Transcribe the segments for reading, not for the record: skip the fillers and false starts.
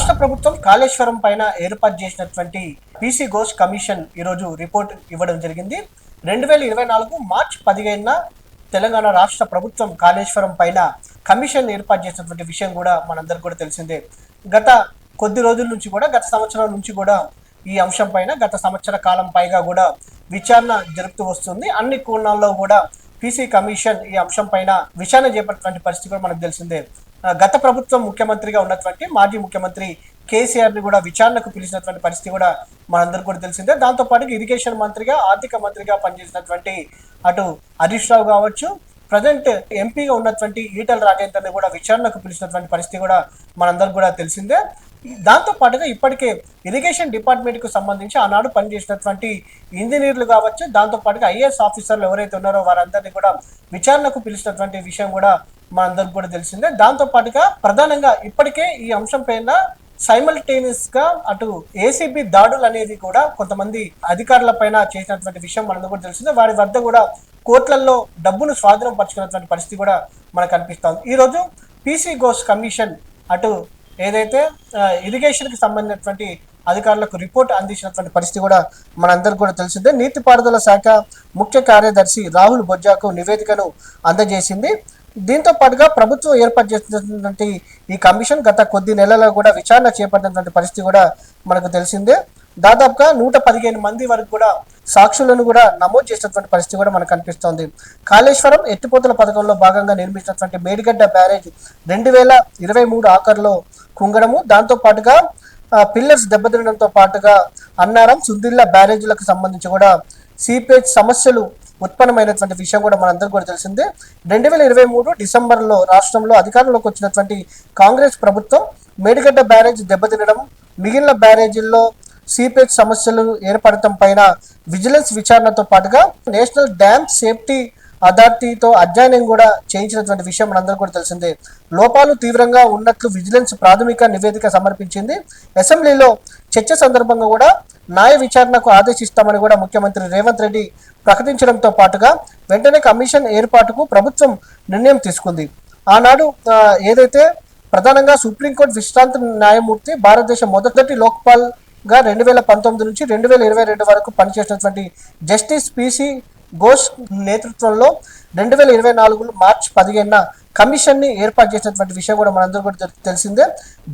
రాష్ట్ర ప్రభుత్వం కాళేశ్వరం పైన ఏర్పాటు చేసినటువంటి పీసీ ఘోష్ కమిషన్ ఈరోజు రిపోర్ట్ ఇవ్వడం జరిగింది. 2024 మార్చి 15న తెలంగాణ రాష్ట్ర ప్రభుత్వం కాళేశ్వరం పైన కమిషన్ ఏర్పాటు చేసినటువంటి విషయం కూడా మనందరికీ కూడా తెలిసిందే. గత కొద్ది రోజుల నుంచి కూడా, గత సంవత్సరం నుంచి కూడా ఈ అంశం పైన గత సంవత్సర కాలం పైగా కూడా విచారణ జరుపుతూ వస్తుంది. అన్ని కోణాల్లో కూడా పీసీ కమిషన్ ఈ అంశం పైన విచారణ చేపట్టినటువంటి పరిస్థితి కూడా మనకు తెలిసిందే. గత ప్రభుత్వం ముఖ్యమంత్రిగా ఉన్నటువంటి మాజీ ముఖ్యమంత్రి కేసీఆర్ ని కూడా విచారణకు పిలిచినటువంటి పరిస్థితి కూడా మనందరికీ కూడా తెలిసిందే. దాంతో పాటు ఇరిగేషన్ మంత్రిగా, ఆర్థిక మంత్రిగా పనిచేసినటువంటి అటు హరీష్ రావు కావచ్చు, ప్రజెంట్ ఎంపీగా ఉన్నటువంటి ఈటల రాజేందర్ ని కూడా విచారణకు పిలిచినటువంటి పరిస్థితి కూడా మనందరికి కూడా తెలిసిందే. దాంతో పాటుగా ఇప్పటికే ఇరిగేషన్ డిపార్ట్మెంట్ కు సంబంధించి ఆనాడు పనిచేసినటువంటి ఇంజనీర్లు కావచ్చు, దాంతో పాటుగా ఐఏఎస్ ఆఫీసర్లు ఎవరైతే ఉన్నారో వారందరినీ కూడా విచారణకు పిలిచినటువంటి విషయం కూడా మనందరికి కూడా తెలిసిందే. దాంతో పాటుగా ప్రధానంగా ఇప్పటికే ఈ అంశం పైన సైమల్టేనియస్ గా అటు ఏసీబీ దాడులు అనేది కూడా కొంతమంది అధికారుల పైన చేసినటువంటి విషయం మనందరికి కూడా తెలిసిందే. వారి వద్ద కూడా కోర్టులలో డబ్బును స్వాధీనం పరచుకున్నటువంటి పరిస్థితి కూడా మనకు కనిపిస్తోంది. ఈ రోజు పీసీ ఘోష్ కమిషన్ అటు ఏదైతే ఇరిగేషన్ కి సంబంధించినటువంటి అధికారులకు రిపోర్ట్ అందించినటువంటి పరిస్థితి కూడా మనందరికి కూడా తెలిసిందే. నీటిపారుదల శాఖ ముఖ్య కార్యదర్శి రాహుల్ బొజ్జాకు నివేదికను అందజేసింది. దీంతో పాటుగా ప్రభుత్వం ఏర్పాటు చేసినటువంటి ఈ కమిషన్ గత కొద్ది నెలల్లో కూడా విచారణ చేపట్టినటువంటి పరిస్థితి కూడా మనకు తెలిసిందే. దాదాపుగా 115 మంది వరకు కూడా సాక్షులను కూడా నమోదు చేసినటువంటి పరిస్థితి కూడా మనకు కనిపిస్తోంది. కాళేశ్వరం ఎత్తిపోతల పథకంలో భాగంగా నిర్మించినటువంటి మేడిగడ్డ బ్యారేజ్ 2023 ఆఖరులో కుంగడము, దాంతో పాటుగా పిల్లర్స్ దెబ్బతినడంతో పాటుగా అన్నారం, సుందిల్ల బ్యారేజీలకు సంబంధించి కూడా సీపేజ్ సమస్యలు ఉత్పన్నమైనటువంటి విషయం కూడా మనందరికీ కూడా తెలిసిందే. 2023 డిసెంబర్లో రాష్ట్రంలో అధికారంలోకి వచ్చినటువంటి కాంగ్రెస్ ప్రభుత్వం మేడిగడ్డ బ్యారేజ్ దెబ్బతినడం, మిగిలిన బ్యారేజీల్లో సీపేజ్ సమస్యలు ఏర్పడటం పైన విజిలెన్స్ విచారణతో పాటుగా నేషనల్ డ్యామ్ సేఫ్టీ అథారిటీతో అధ్యయనం కూడా చేయించినటువంటి విషయం మనందరికీ కూడా తెలిసిందే. లోపాలు తీవ్రంగా ఉన్నట్లు విజిలెన్స్ ప్రాథమిక నివేదిక సమర్పించింది. అసెంబ్లీలో చర్చ సందర్భంగా కూడా న్యాయ విచారణకు ఆదేశిస్తామని కూడా ముఖ్యమంత్రి రేవంత్ రెడ్డి ప్రకటించడంతో పాటుగా వెంటనే కమిషన్ ఏర్పాటుకు ప్రభుత్వం నిర్ణయం తీసుకుంది. ఆనాడు ఏదైతే ప్రధానంగా సుప్రీంకోర్టు విశ్రాంత న్యాయమూర్తి, భారతదేశ మొదటి లోక్పాల్ గా 2019 నుంచి 2022 వరకు పనిచేసినటువంటి జస్టిస్ పీసీ ఘోష్ నేతృత్వంలో 2024 మార్చి 15న కమిషన్ ని ఏర్పాటు చేసినటువంటి విషయం కూడా మనందరూ కూడా తెలిసిందే.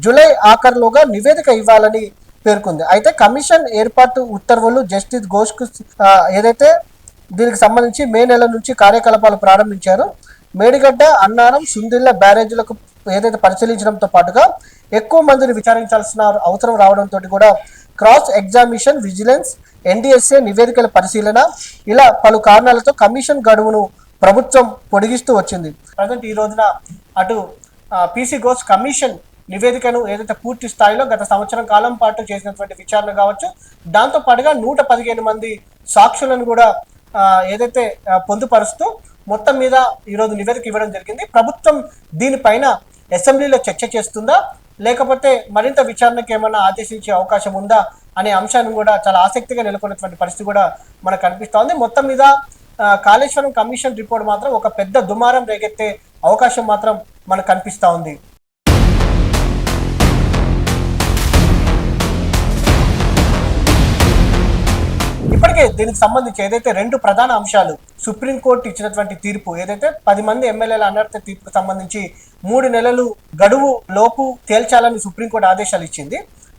జూలై ఆఖరులోగా నివేదిక ఇవ్వాలని పేర్కొంది. అయితే కమిషన్ ఏర్పాటు ఉత్తర్వులు జస్టిస్ ఘోష్ కు ఏదైతే దీనికి సంబంధించి మే నెల నుంచి కార్యకలాపాలు ప్రారంభించారు. మేడిగడ్డ, అన్నారం, సుందిల్ల బ్యారేజీలకు ఏదైతే పరిశీలించడంతో పాటుగా ఎక్కువ మందిని విచారించాల్సిన అవసరం రావడంతో కూడా క్రాస్ ఎగ్జామినేషన్, విజిలెన్స్, ఎన్డీఎస్ఏ నివేదికల పరిశీలన ఇలా పలు కారణాలతో కమిషన్ గడువును ప్రభుత్వం పొడిగిస్తూ వచ్చింది. ప్రజెంట్ ఈ రోజున అటు పీసీ ఘోష్ కమిషన్ నివేదికను ఏదైతే పూర్తి స్థాయిలో గత సంవత్సరం కాలం పాటు చేసినటువంటి విచారణ కావచ్చు, దాంతో పాటుగా 115 మంది సాక్షులను కూడా ఏదైతే పొందుపరుస్తూ మొత్తం మీద ఈరోజు నివేదిక ఇవ్వడం జరిగింది. ప్రభుత్వం దీనిపైన అసెంబ్లీలో చర్చ చేస్తుందా, లేకపోతే మరింత విచారణకు ఏమైనా ఆదేశించే అవకాశం ఉందా అనే అంశాన్ని కూడా చాలా ఆసక్తిగా నెలకొన్నటువంటి పరిస్థితి కూడా మనకు కనిపిస్తోంది. మొత్తం మీద కాళేశ్వరం కమిషన్ రిపోర్ట్ మాత్రం ఒక పెద్ద దుమారం రేగెత్తే అవకాశం మాత్రం మనకు కనిపిస్తూ ఉంది. ఇప్పటికే దీనికి సంబంధించి ఏదైతే 2 ప్రధాన అంశాలు, సుప్రీంకోర్టు ఇచ్చినటువంటి తీర్పు, ఏదైతే 10 మంది ఎమ్మెల్యేల అనర్హత తీర్పుకు సంబంధించి 3 నెలలు గడువు లోపు తేల్చాలని సుప్రీంకోర్టు ఆదేశాలు ఇచ్చింది.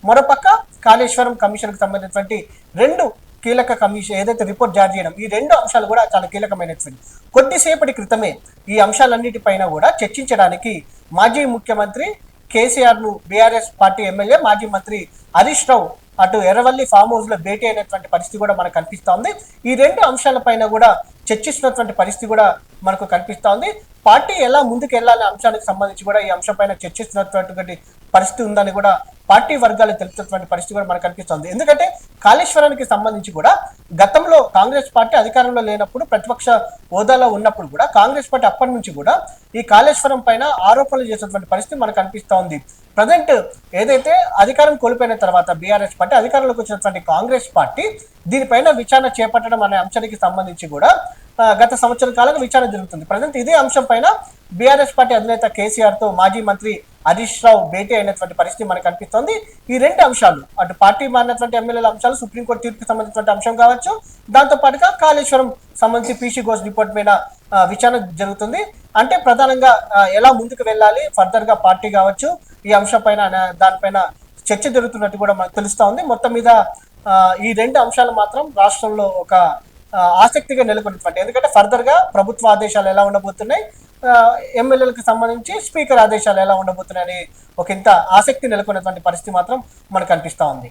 మరోపక్క కాళేశ్వరం కమిషన్ కు సంబంధించినటువంటి 2 కీలక కమిషన్ ఏదైతే రిపోర్ట్ జారీ చేయడం, ఈ 2 అంశాలు కూడా చాలా కీలకమైనటువంటి. కొద్దిసేపటి క్రితమే ఈ అంశాలన్నిటిపైన కూడా చర్చించడానికి మాజీ ముఖ్యమంత్రి కేసీఆర్ ను బీఆర్ఎస్ పార్టీ ఎమ్మెల్యే మాజీ మంత్రి హరీష్ రావు అటు ఎర్రవల్లి ఫామ్ హౌస్ లో భేటీ అయినటువంటి పరిస్థితి కూడా మనకు కనిపిస్తోంది. ఈ 2 అంశాలపైన కూడా చర్చిస్తున్నటువంటి పరిస్థితి కూడా మనకు కనిపిస్తోంది. పార్టీ ఎలా ముందుకు వెళ్ళాలనే అంశానికి సంబంధించి కూడా ఈ అంశం పైన చర్చిస్తున్నటువంటి పరిస్థితి ఉందని కూడా పార్టీ వర్గాలు తెలుపుతున్నటువంటి పరిస్థితి కూడా మనకు కనిపిస్తోంది. ఎందుకంటే కాళేశ్వరానికి సంబంధించి కూడా గతంలో కాంగ్రెస్ పార్టీ అధికారంలో లేనప్పుడు, ప్రతిపక్ష హోదాలో ఉన్నప్పుడు కూడా కాంగ్రెస్ పార్టీ అప్పటి నుంచి కూడా ఈ కాళేశ్వరం పైన ఆరోపణలు చేసినటువంటి పరిస్థితి మనకు కనిపిస్తోంది. ప్రజెంట్ ఏదైతే అధికారం కోల్పోయిన తర్వాత బీఆర్ఎస్ పార్టీ అధికారంలోకి వచ్చినటువంటి కాంగ్రెస్ పార్టీ దీనిపైన విచారణ చేపట్టడం అనే అంశానికి సంబంధించి కూడా గత సంవత్సరం కాలంగా విచారణ జరుగుతుంది. ప్రజెంట్ ఇదే అంశం పైన బీఆర్ఎస్ పార్టీ అధినేత కేసీఆర్ తో మాజీ మంత్రి హరీష్ రావు భేటీ అయినటువంటి పరిస్థితి మనకు కనిపిస్తోంది. ఈ రెండు అంశాలు, అటు పార్టీ మారినటువంటి ఎమ్మెల్యేల అంశాలు, సుప్రీంకోర్టు తీర్పుకి సంబంధించినటువంటి అంశం కావచ్చు, దాంతో పాటుగా కాళేశ్వరం సంబంధించి పీసీ ఘోష్ రిపోర్ట్ పైన విచారణ జరుగుతుంది. అంటే ప్రధానంగా ఎలా ముందుకు వెళ్ళాలి ఫర్దర్ గా పార్టీ కావచ్చు, ఈ అంశం పైన దానిపైన చర్చ జరుగుతున్నట్టు కూడా మనకు తెలుస్తా ఉంది. మొత్తం మీద ఈ రెండు అంశాలు మాత్రం రాష్ట్రంలో ఒక ఆసక్తిగా నెలకొన్నటువంటి, ఎందుకంటే ఫర్దర్ గా ప్రభుత్వ ఆదేశాలు ఎలా ఉండబోతున్నాయి, ఎమ్మెల్యేలకు సంబంధించి స్పీకర్ ఆదేశాలు ఎలా ఉండబోతున్నాయని ఒక ఇంత ఆసక్తి నెలకొన్నటువంటి పరిస్థితి మాత్రం మనకు కనిపిస్తా ఉంది.